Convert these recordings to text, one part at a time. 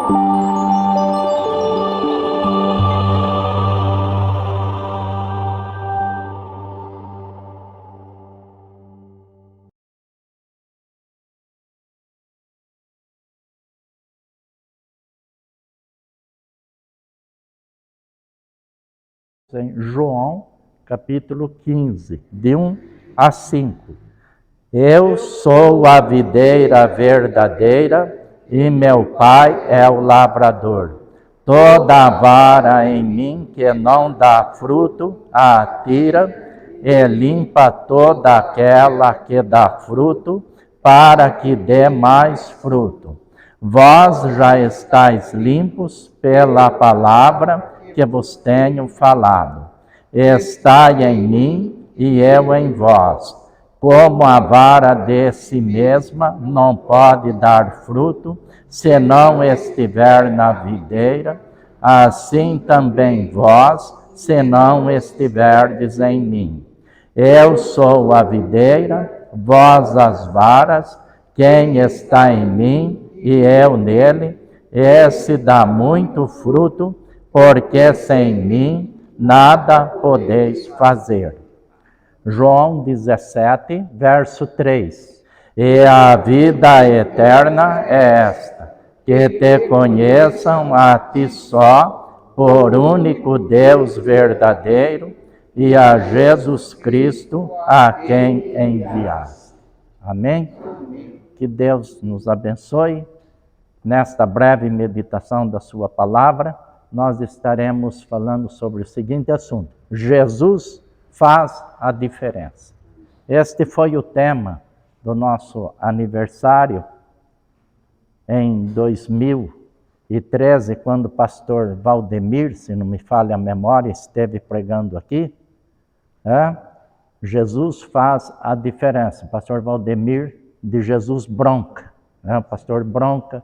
Em João, capítulo 15, de 1 a 5. Eu sou a videira verdadeira e meu Pai é o lavrador. Toda vara em mim que não dá fruto, a tira e limpa toda aquela que dá fruto, para que dê mais fruto. Vós já estáis limpos pela palavra que vos tenho falado. Estai em mim e eu em vós. Como a vara de si mesma não pode dar fruto, se não estiver na videira, assim também vós, se não estiverdes em mim. Eu sou a videira, vós as varas. Quem está em mim e eu nele, esse dá muito fruto, porque sem mim nada podeis fazer. João 17, verso 3. E a vida eterna é esta, que te conheçam a ti só, por único Deus verdadeiro, e a Jesus Cristo, a quem enviaste. Amém? Que Deus nos abençoe. Nesta breve meditação da sua palavra, nós estaremos falando sobre o seguinte assunto: Jesus faz a diferença. Este foi o tema do nosso aniversário em 2013, quando o pastor Valdemir, se não me falha a memória, esteve pregando aqui. Jesus faz a diferença. O pastor Valdemir de Jesus Bronca, o pastor Bronca,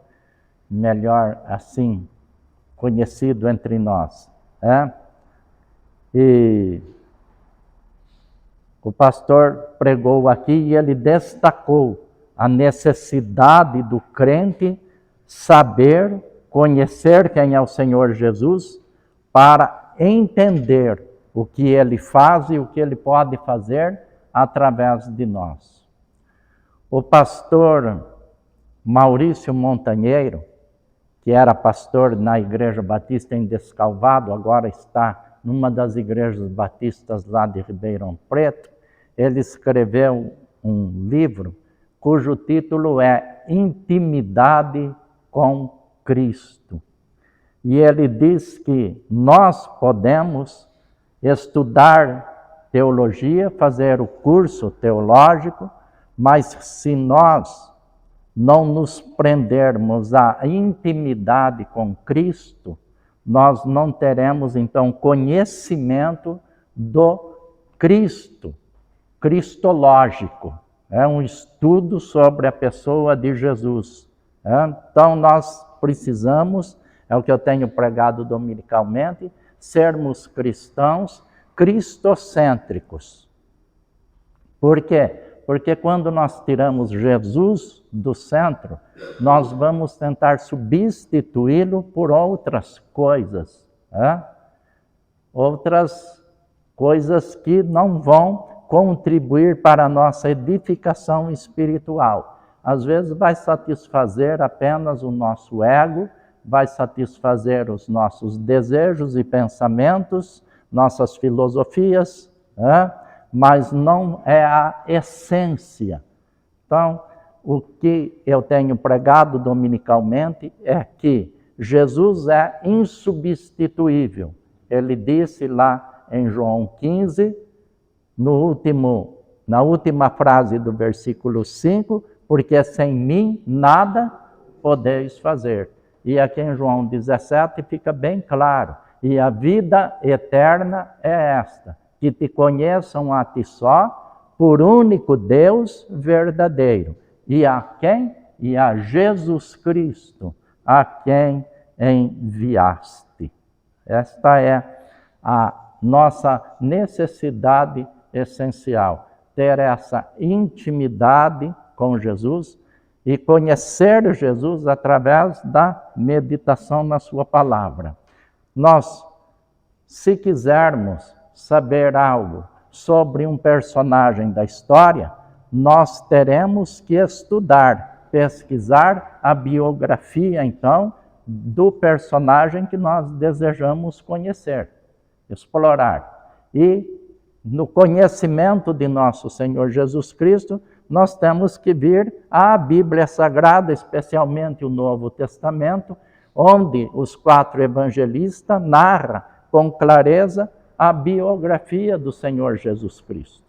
melhor assim, conhecido entre nós. E o pastor pregou aqui e ele destacou a necessidade do crente saber, conhecer quem é o Senhor Jesus, para entender o que ele faz e o que ele pode fazer através de nós. O pastor Maurício Montanheiro, que era pastor na Igreja Batista em Descalvado, agora está numa das igrejas batistas lá de Ribeirão Preto, ele escreveu um livro cujo título é Intimidade com Cristo. E ele diz que nós podemos estudar teologia, fazer o curso teológico, mas se nós não nos prendermos à intimidade com Cristo, nós não teremos então conhecimento do Cristo, cristológico. É um estudo sobre a pessoa de Jesus. Então nós precisamos, é o que eu tenho pregado dominicalmente, sermos cristãos cristocêntricos. Por quê? Porque quando nós tiramos Jesus do centro, nós vamos tentar substituí-lo por outras coisas. Outras coisas que não vão contribuir para a nossa edificação espiritual. Às vezes vai satisfazer apenas o nosso ego, vai satisfazer os nossos desejos e pensamentos, nossas filosofias, mas não é a essência. Então, o que eu tenho pregado dominicalmente é que Jesus é insubstituível. Ele disse lá em João 15, na última frase do versículo 5, porque sem mim nada podeis fazer. E aqui em João 17 fica bem claro, e a vida eterna é esta, que te conheçam a ti só, por único Deus verdadeiro. E a quem? E a Jesus Cristo, a quem enviaste. Esta é a nossa necessidade essencial, ter essa intimidade com Jesus e conhecer Jesus através da meditação na sua palavra. Nós, se quisermos saber algo sobre um personagem da história, nós teremos que estudar, pesquisar a biografia, então, do personagem que nós desejamos conhecer, explorar. E no conhecimento de nosso Senhor Jesus Cristo, nós temos que vir à Bíblia Sagrada, especialmente o Novo Testamento, onde os 4 evangelistas narram com clareza a biografia do Senhor Jesus Cristo.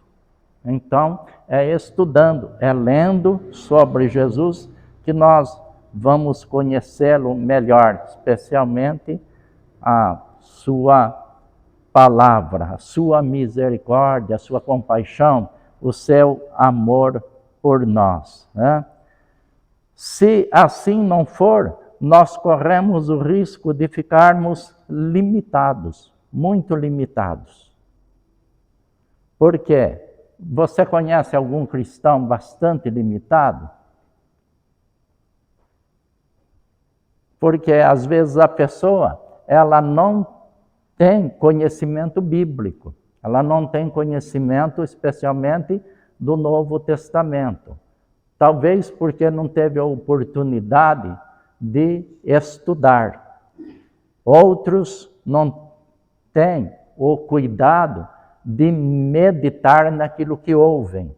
Então, é estudando, é lendo sobre Jesus que nós vamos conhecê-lo melhor, especialmente a sua palavra, a sua misericórdia, a sua compaixão, o seu amor por nós, né? Se assim não for, nós corremos o risco de ficarmos limitados, muito limitados. Por quê? Você conhece algum cristão bastante limitado? Porque às vezes a pessoa, ela não tem conhecimento bíblico, ela não tem conhecimento especialmente do Novo Testamento. Talvez porque não teve a oportunidade de estudar. Outros não têm o cuidado de meditar naquilo que ouvem.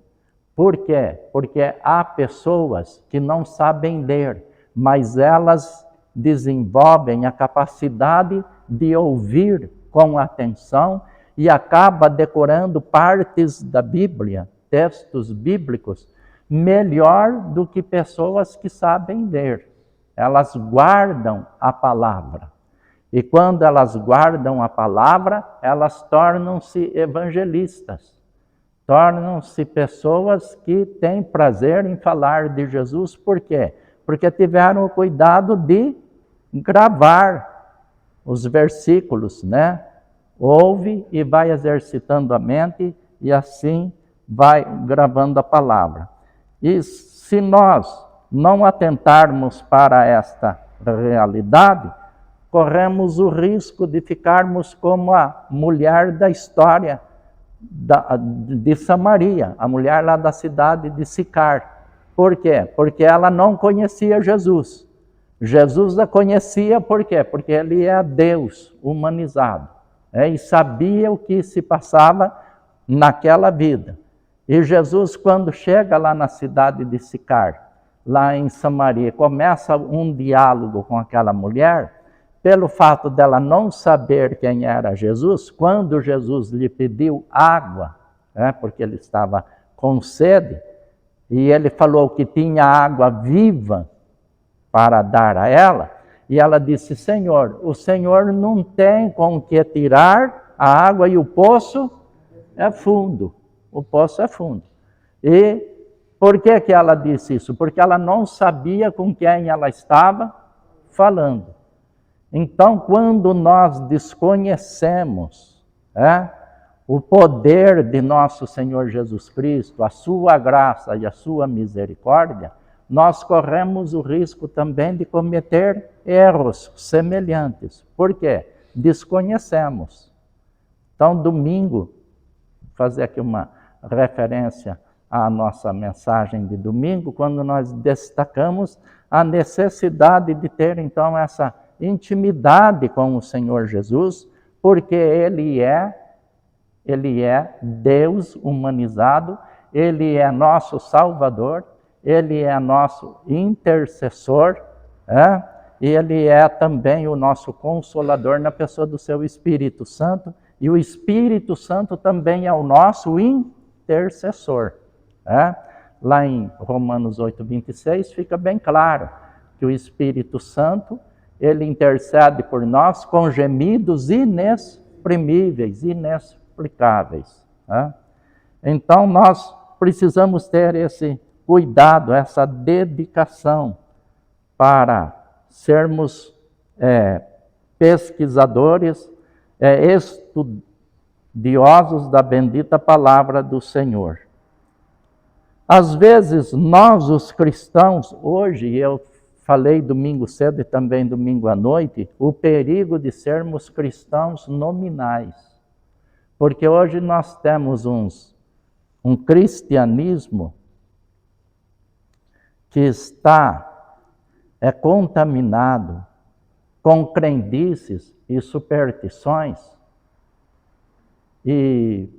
Por quê? Porque há pessoas que não sabem ler, mas elas desenvolvem a capacidade de ouvir com atenção e acaba decorando partes da Bíblia, textos bíblicos, melhor do que pessoas que sabem ler. Elas guardam a palavra. E quando elas guardam a palavra, elas tornam-se evangelistas. Tornam-se pessoas que têm prazer em falar de Jesus. Por quê? Porque tiveram o cuidado de gravar os versículos, né? Ouve e vai exercitando a mente e assim vai gravando a palavra. E se nós não atentarmos para esta realidade, corremos o risco de ficarmos como a mulher da história de Samaria, a mulher lá da cidade de Sicar. Por quê? Porque ela não conhecia Jesus. Jesus a conhecia por quê? Porque ele é Deus humanizado, e sabia o que se passava naquela vida. E Jesus, quando chega lá na cidade de Sicar, lá em Samaria, começa um diálogo com aquela mulher, pelo fato dela não saber quem era Jesus, quando Jesus lhe pediu água, porque ele estava com sede, e ele falou que tinha água viva para dar a ela, e ela disse: Senhor, o Senhor não tem com que tirar a água e o poço é fundo. O poço é fundo. E por que ela disse isso? Porque ela não sabia com quem ela estava falando. Então, quando nós desconhecemos o poder de nosso Senhor Jesus Cristo, a sua graça e a sua misericórdia, nós corremos o risco também de cometer erros semelhantes. Por quê? Desconhecemos. Então, domingo, vou fazer aqui uma referência à nossa mensagem de domingo, quando nós destacamos a necessidade de ter, então, essa intimidade com o Senhor Jesus, porque Ele é Deus humanizado, Ele é nosso Salvador, Ele é nosso intercessor, e Ele é também o nosso Consolador na pessoa do seu Espírito Santo, e o Espírito Santo também é o nosso intercessor. Lá em Romanos 8:26 fica bem claro que o Espírito Santo, ele intercede por nós com gemidos inexprimíveis, inexplicáveis. Então nós precisamos ter esse cuidado, essa dedicação para sermos pesquisadores, estudiosos da bendita palavra do Senhor. Às vezes, nós, os cristãos, hoje, eu falei domingo cedo e também domingo à noite, o perigo de sermos cristãos nominais. Porque hoje nós temos um cristianismo que está contaminado com crendices e superstições, e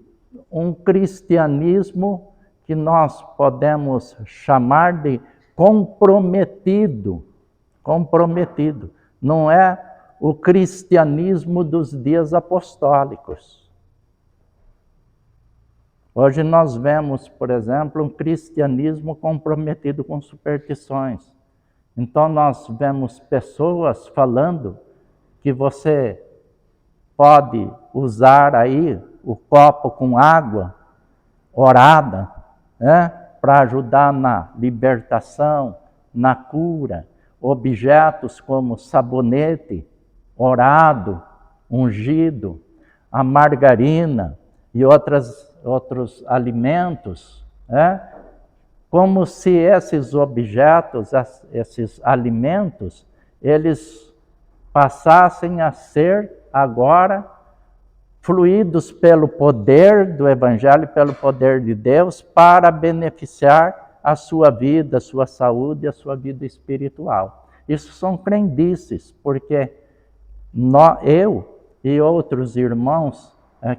um cristianismo que nós podemos chamar de comprometido. Comprometido. Não é o cristianismo dos dias apostólicos. Hoje nós vemos, por exemplo, um cristianismo comprometido com superstições. Então nós vemos pessoas falando que você pode usar aí o copo com água orada, para ajudar na libertação, na cura. Objetos como sabonete orado, ungido, a margarina e outros alimentos, como se esses objetos, esses alimentos, eles passassem a ser agora fluídos pelo poder do Evangelho, pelo poder de Deus, para beneficiar a sua vida, a sua saúde, a sua vida espiritual. Isso são crendices, porque eu e outros irmãos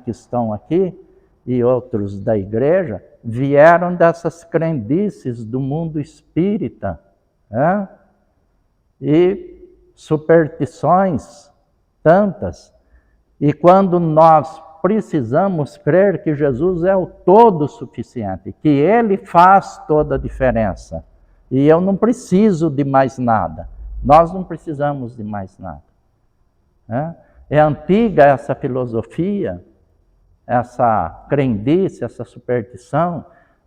que estão aqui, e outros da igreja, vieram dessas crendices do mundo espírita, e superstições tantas. E quando nós precisamos crer que Jesus é o todo suficiente, que Ele faz toda a diferença, e eu não preciso de mais nada, nós não precisamos de mais nada. É antiga essa filosofia, essa crendice, essa superstição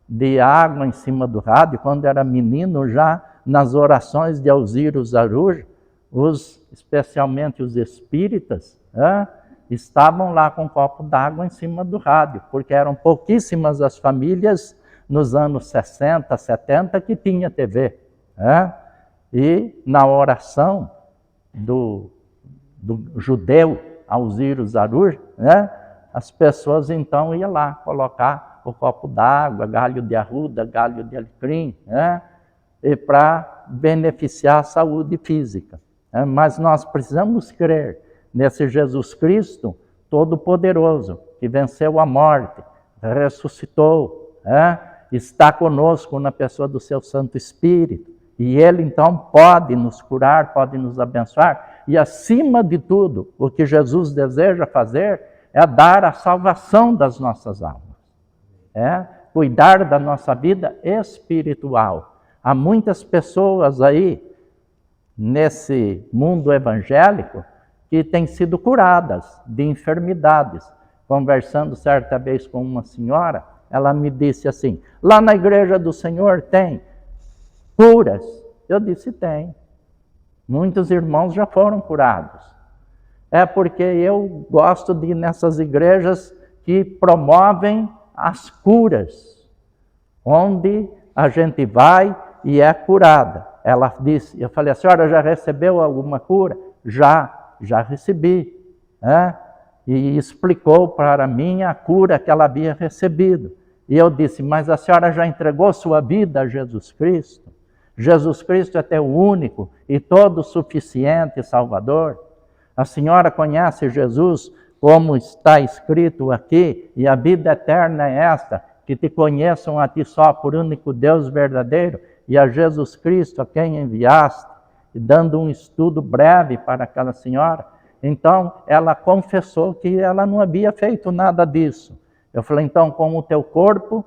de água em cima do rádio. Quando era menino, já nas orações de Alzira Zaruj, especialmente os espíritas, estavam lá com um copo d'água em cima do rádio, porque eram pouquíssimas as famílias nos anos 60, 70 que tinha TV. E na oração do judeu Alzira Zaruj, as pessoas então iam lá colocar o copo d'água, galho de arruda, galho de alecrim, e para beneficiar a saúde física. Mas nós precisamos crer nesse Jesus Cristo Todo-Poderoso, que venceu a morte, ressuscitou, está conosco na pessoa do seu Santo Espírito. E Ele então pode nos curar, pode nos abençoar. E acima de tudo, o que Jesus deseja fazer é dar a salvação das nossas almas. Cuidar da nossa vida espiritual. Há muitas pessoas aí, nesse mundo evangélico, que têm sido curadas de enfermidades. Conversando certa vez com uma senhora, ela me disse assim: lá na igreja do Senhor tem curas? Eu disse: tem. Muitos irmãos já foram curados. É porque eu gosto de ir nessas igrejas que promovem as curas, onde a gente vai e é curada. Ela disse, eu falei: a senhora já recebeu alguma cura? Já recebi. E explicou para mim a cura que ela havia recebido. E eu disse: mas a senhora já entregou sua vida a Jesus Cristo? Jesus Cristo é teu único e todo suficiente Salvador. A senhora conhece Jesus como está escrito aqui, e a vida eterna é esta, que te conheçam a ti só por único Deus verdadeiro, e a Jesus Cristo a quem enviaste. E dando um estudo breve para aquela senhora, então ela confessou que ela não havia feito nada disso. Eu falei: então, com o teu corpo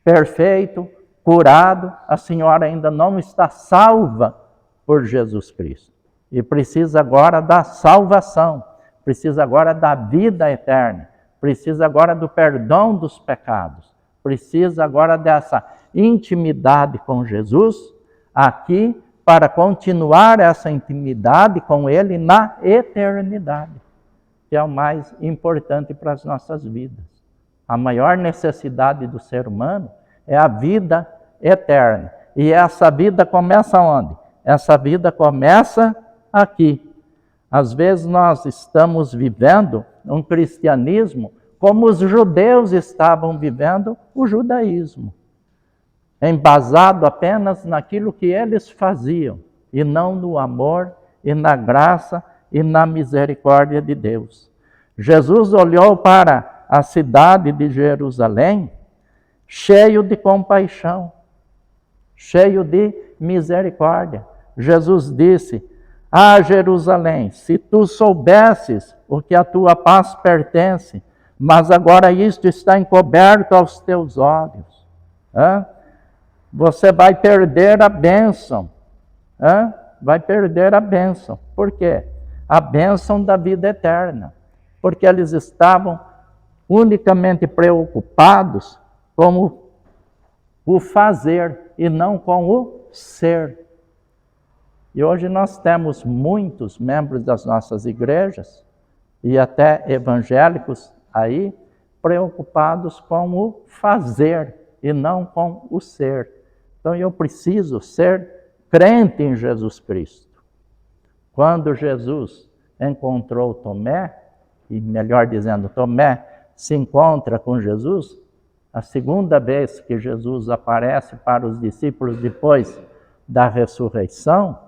perfeito, curado, a senhora ainda não está salva por Jesus Cristo. E precisa agora da salvação, precisa agora da vida eterna, precisa agora do perdão dos pecados, precisa agora dessa intimidade com Jesus aqui, para continuar essa intimidade com Ele na eternidade, que é o mais importante para as nossas vidas. A maior necessidade do ser humano é a vida eterna. E essa vida começa onde? Essa vida começa aqui. Às vezes nós estamos vivendo um cristianismo como os judeus estavam vivendo o judaísmo, embasado apenas naquilo que eles faziam, e não no amor e na graça e na misericórdia de Deus. Jesus olhou para a cidade de Jerusalém cheio de compaixão, cheio de misericórdia. Jesus disse: ah, Jerusalém, se tu soubesses o que a tua paz pertence, mas agora isto está encoberto aos teus olhos. Você vai perder a bênção. Vai perder a bênção. Por quê? A bênção da vida eterna. Porque eles estavam unicamente preocupados com o fazer e não com o ser. E hoje nós temos muitos membros das nossas igrejas e até evangélicos aí preocupados com o fazer e não com o ser. Então eu preciso ser crente em Jesus Cristo. Quando Jesus encontrou Tomé, e melhor dizendo, Tomé se encontra com Jesus, a segunda vez que Jesus aparece para os discípulos depois da ressurreição,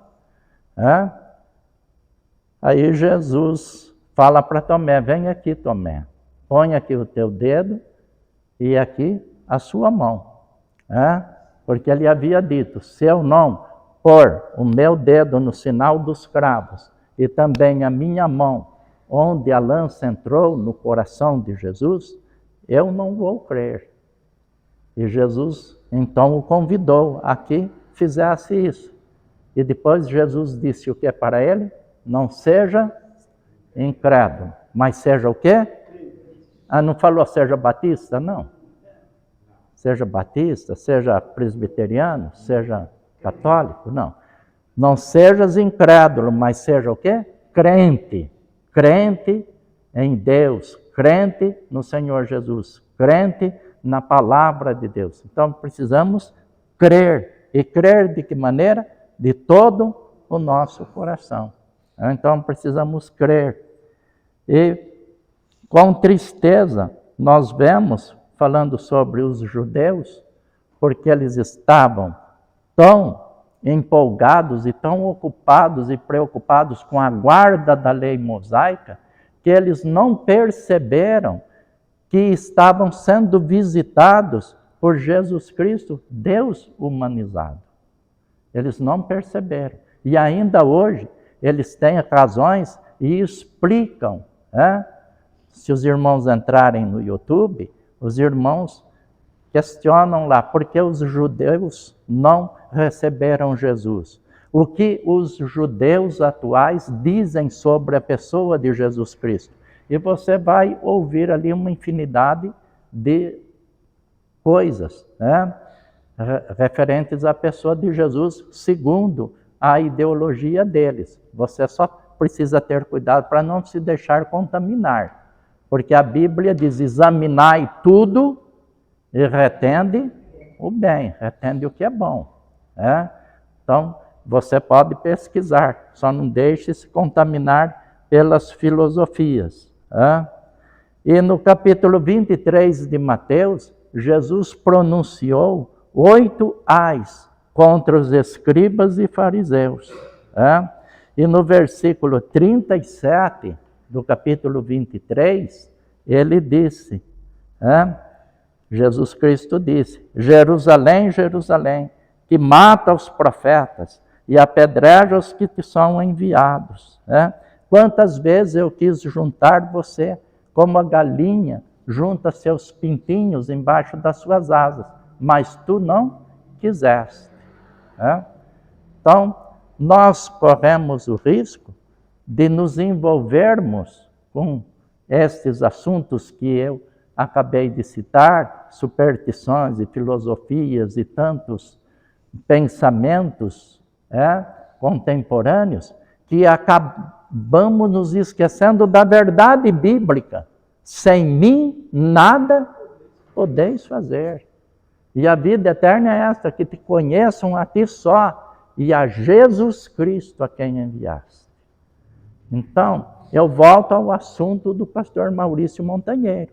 aí Jesus fala para Tomé: vem aqui, Tomé, põe aqui o teu dedo e aqui a sua mão. Porque ele havia dito: se eu não pôr o meu dedo no sinal dos cravos e também a minha mão onde a lança entrou no coração de Jesus, eu não vou crer. E Jesus então o convidou a que fizesse isso. E depois Jesus disse o que para ele? Não seja incrédulo, mas seja o quê? Não falou seja batista? Não. Seja batista, seja presbiteriano, seja católico, não. Não sejas incrédulo, mas seja o quê? Crente. Crente em Deus, crente no Senhor Jesus, crente na palavra de Deus. Então precisamos crer. E crer de que maneira? De todo o nosso coração. Então precisamos crer. E com tristeza nós vemos, falando sobre os judeus, porque eles estavam tão empolgados e tão ocupados e preocupados com a guarda da lei mosaica, que eles não perceberam que estavam sendo visitados por Jesus Cristo, Deus humanizado. Eles não perceberam. E ainda hoje, eles têm razões e explicam. Se os irmãos entrarem no YouTube, os irmãos questionam lá por que os judeus não receberam Jesus. O que os judeus atuais dizem sobre a pessoa de Jesus Cristo. E você vai ouvir ali uma infinidade de coisas, referentes à pessoa de Jesus, segundo a ideologia deles. Você só precisa ter cuidado para não se deixar contaminar. Porque a Bíblia diz: examinai tudo e retende o bem, retende o que é bom. Então, você pode pesquisar, só não deixe se contaminar pelas filosofias. E no capítulo 23 de Mateus, Jesus pronunciou 8 ais contra os escribas e fariseus. E no versículo 37 do capítulo 23, ele disse, Jesus Cristo disse: Jerusalém, Jerusalém, que mata os profetas e apedreja os que te são enviados. Quantas vezes eu quis juntar você como a galinha junta seus pintinhos embaixo das suas asas, mas tu não quiseste. Então, nós corremos o risco de nos envolvermos com estes assuntos que eu acabei de citar, superstições e filosofias e tantos pensamentos contemporâneos, que acabamos nos esquecendo da verdade bíblica. Sem mim, nada podeis fazer. E a vida eterna é esta, que te conheçam a ti só e a Jesus Cristo a quem enviaste. Então, eu volto ao assunto do pastor Maurício Montanheiro.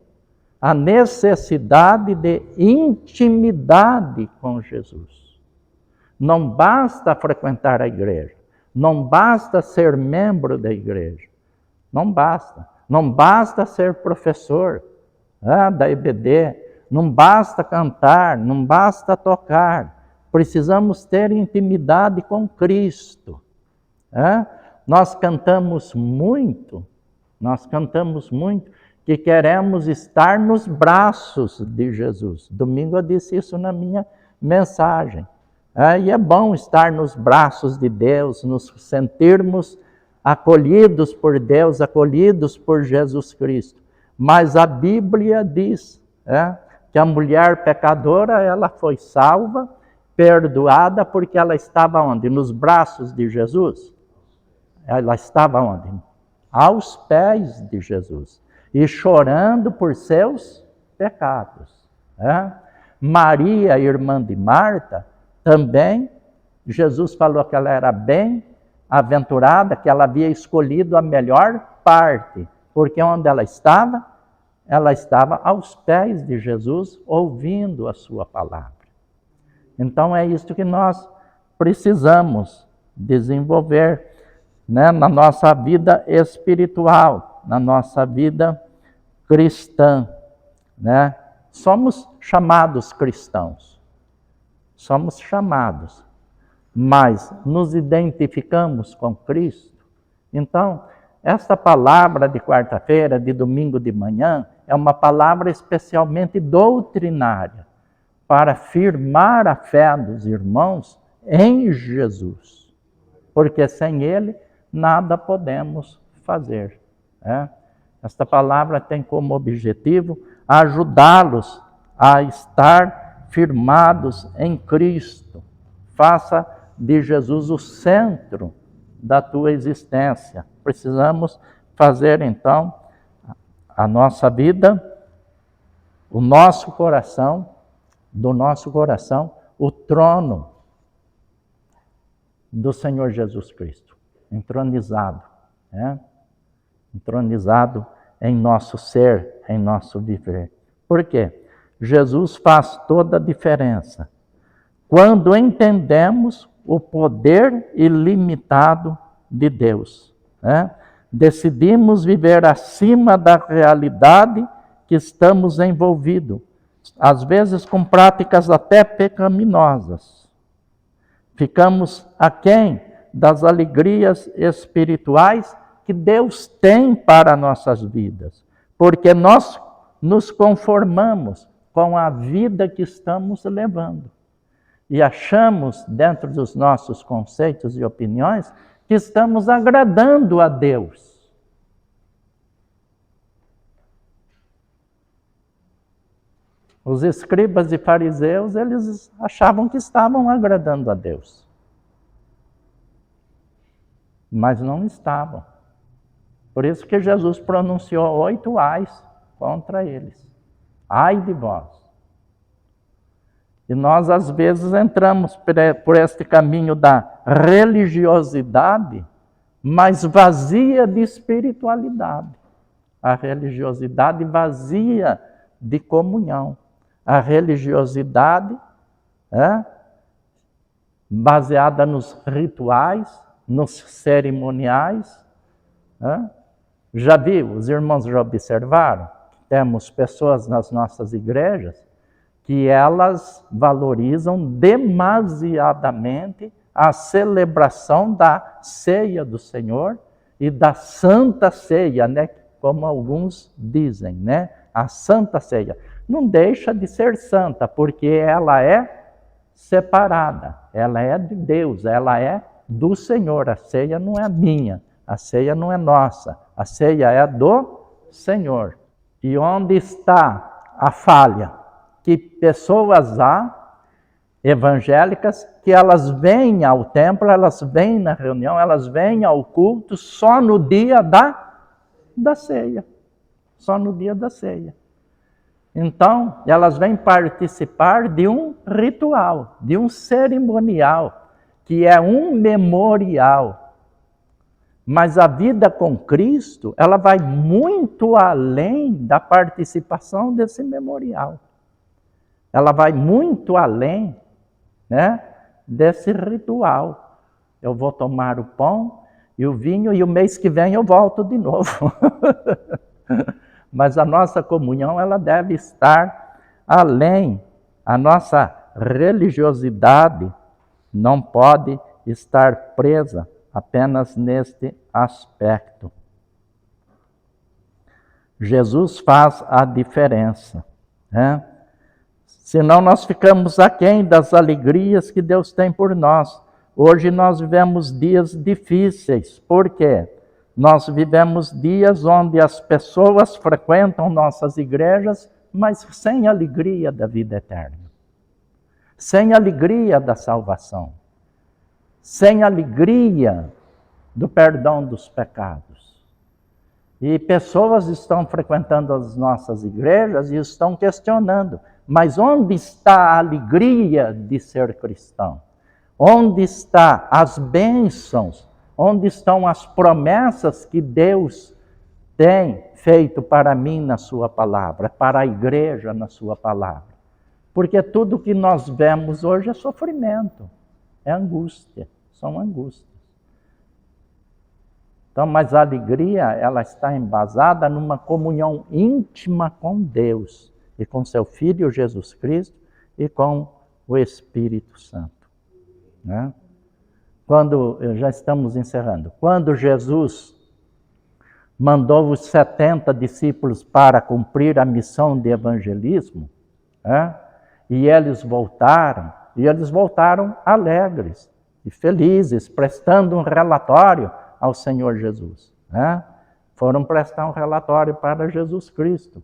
A necessidade de intimidade com Jesus. Não basta frequentar a igreja. Não basta ser membro da igreja. Não basta. Não basta ser professor da EBD. Não basta cantar. Não basta tocar. Precisamos ter intimidade com Cristo. Nós cantamos muito que queremos estar nos braços de Jesus. Domingo eu disse isso na minha mensagem. E é bom estar nos braços de Deus, nos sentirmos acolhidos por Deus, acolhidos por Jesus Cristo. Mas a Bíblia diz que a mulher pecadora, ela foi salva, perdoada, porque ela estava onde? Nos braços de Jesus. Ela estava onde? Aos pés de Jesus. E chorando por seus pecados. Maria, irmã de Marta, também, Jesus falou que ela era bem-aventurada, que ela havia escolhido a melhor parte, porque onde ela estava? Ela estava aos pés de Jesus, ouvindo a sua palavra. Então é isso que nós precisamos desenvolver na nossa vida espiritual, na nossa vida cristã. Somos chamados cristãos. Somos chamados, mas nos identificamos com Cristo. Então, esta palavra de quarta-feira, de domingo de manhã, é uma palavra especialmente doutrinária, para firmar a fé dos irmãos em Jesus. Porque sem Ele, nada podemos fazer. Esta palavra tem como objetivo ajudá-los a estar firmados em Cristo. Faça de Jesus o centro da tua existência. Precisamos fazer, então, a nossa vida, o nosso coração, do nosso coração, o trono do Senhor Jesus Cristo, entronizado, entronizado em nosso ser, em nosso viver. Por quê? Jesus faz toda a diferença quando entendemos o poder ilimitado de Deus. Decidimos viver acima da realidade que estamos envolvidos, às vezes com práticas até pecaminosas. Ficamos aquém das alegrias espirituais que Deus tem para nossas vidas, porque nós nos conformamos com a vida que estamos levando. E achamos, dentro dos nossos conceitos e opiniões, que estamos agradando a Deus. Os escribas e fariseus, eles achavam que estavam agradando a Deus. Mas não estavam. Por isso que Jesus pronunciou 8 ais contra eles. Ai de vós. E nós, às vezes, entramos por este caminho da religiosidade, mas vazia de espiritualidade. A religiosidade vazia de comunhão. A religiosidade baseada nos rituais, nos cerimoniais. Já viu, os irmãos já observaram? Temos pessoas nas nossas igrejas que elas valorizam demasiadamente a celebração da ceia do Senhor e da Santa Ceia, como alguns dizem, a Santa Ceia. Não deixa de ser santa, porque ela é separada, ela é de Deus, ela é do Senhor. A ceia não é minha, a ceia não é nossa, a ceia é do Senhor. E onde está a falha? Que pessoas há, evangélicas, que elas vêm ao templo, elas vêm na reunião, elas vêm ao culto só no dia da ceia. Só no dia da ceia. Então, elas vêm participar de um ritual, de um cerimonial, que é um memorial. Mas a vida com Cristo, ela vai muito além da participação desse memorial. Ela vai muito além, né, desse ritual. Eu vou tomar o pão e o vinho e o mês que vem eu volto de novo. Mas a nossa comunhão, ela deve estar além. A nossa religiosidade não pode estar presa apenas neste aspecto. Jesus faz a diferença, né? Senão nós ficamos aquém das alegrias que Deus tem por nós. Hoje nós vivemos dias difíceis. Por quê? Nós vivemos dias onde as pessoas frequentam nossas igrejas, mas sem alegria da vida eterna. Sem alegria da salvação. Sem alegria do perdão dos pecados. E pessoas estão frequentando as nossas igrejas e estão questionando: mas onde está a alegria de ser cristão? Onde estão as bênçãos? Onde estão as promessas que Deus tem feito para mim na sua palavra, para a igreja na sua palavra? Porque tudo que nós vemos hoje é sofrimento, é angústia, são angústias. Então, mas a alegria, ela está embasada numa comunhão íntima com Deus e com seu Filho Jesus Cristo e com o Espírito Santo, né? Já estamos encerrando, quando Jesus mandou os 70 discípulos para cumprir a missão de evangelismo, né? E eles voltaram alegres e felizes, prestando um relatório ao Senhor Jesus, né? Foram prestar um relatório para Jesus Cristo,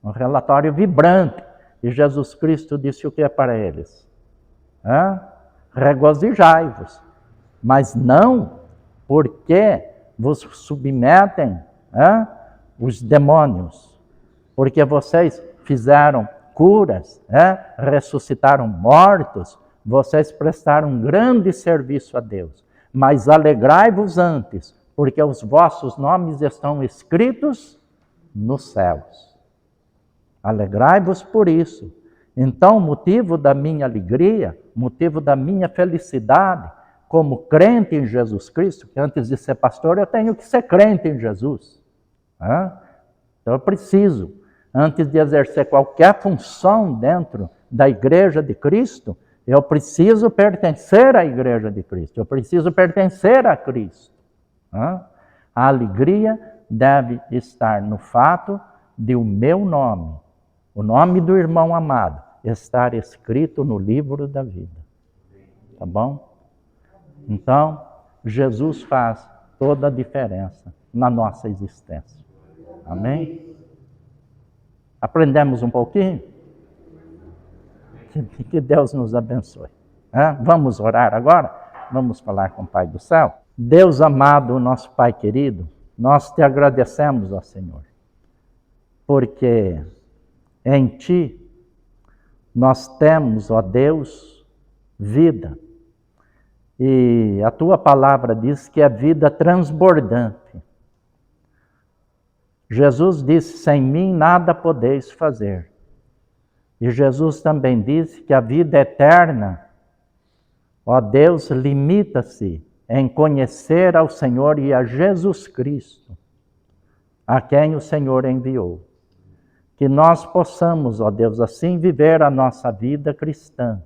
um relatório vibrante. E Jesus Cristo disse o que para eles? Regozijai-vos, mas não porque vos submetem os demônios, porque vocês fizeram curas, ressuscitaram mortos, vocês prestaram um grande serviço a Deus. Mas alegrai-vos antes, porque os vossos nomes estão escritos nos céus. Alegrai-vos por isso. Então, motivo da minha alegria, motivo da minha felicidade, como crente em Jesus Cristo, que antes de ser pastor eu tenho que ser crente em Jesus. Então eu preciso, antes de exercer qualquer função dentro da igreja de Cristo, eu preciso pertencer à igreja de Cristo, eu preciso pertencer a Cristo. A alegria deve estar no fato de o meu nome, o nome do irmão amado, estar escrito no livro da vida. Tá bom? Então, Jesus faz toda a diferença na nossa existência. Amém? Aprendemos um pouquinho? Que Deus nos abençoe. Vamos orar agora? Vamos falar com o Pai do céu? Deus amado, nosso Pai querido, nós te agradecemos, ó Senhor, porque em Ti nós temos, ó Deus, vida. E a Tua palavra diz que é vida transbordante. Jesus disse: sem mim nada podeis fazer. E Jesus também disse que a vida eterna, ó Deus, limita-se em conhecer ao Senhor e a Jesus Cristo, a quem o Senhor enviou. Que nós possamos, ó Deus, assim viver a nossa vida cristã,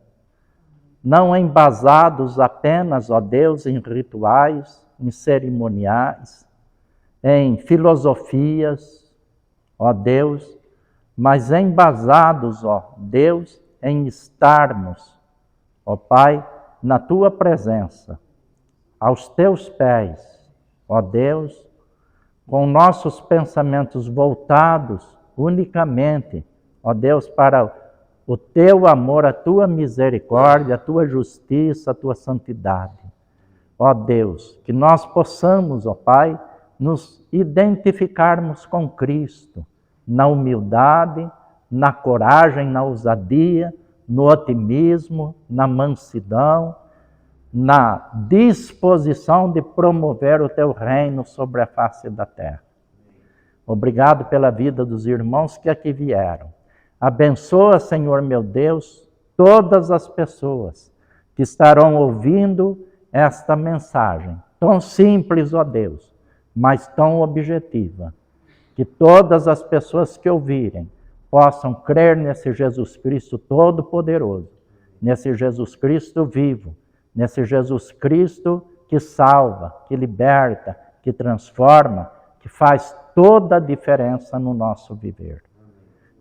não embasados apenas, ó Deus, em rituais, em cerimoniais, em filosofias, ó Deus, mas embasados, ó Deus, em estarmos, ó Pai, na Tua presença, aos Teus pés, ó Deus, com nossos pensamentos voltados unicamente, ó Deus, para o Teu amor, a Tua misericórdia, a Tua justiça, a Tua santidade. Ó Deus, que nós possamos, ó Pai, nos identificarmos com Cristo, na humildade, na coragem, na ousadia, no otimismo, na mansidão, na disposição de promover o teu reino sobre a face da terra. Obrigado pela vida dos irmãos que aqui vieram. Abençoa, Senhor meu Deus, todas as pessoas que estarão ouvindo esta mensagem, tão simples, ó Deus, mas tão objetiva. Que todas as pessoas que ouvirem possam crer nesse Jesus Cristo Todo-Poderoso, nesse Jesus Cristo vivo, nesse Jesus Cristo que salva, que liberta, que transforma, que faz toda a diferença no nosso viver.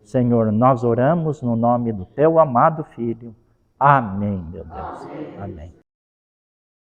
Senhor, nós oramos no nome do teu amado Filho. Amém, meu Deus. Amém.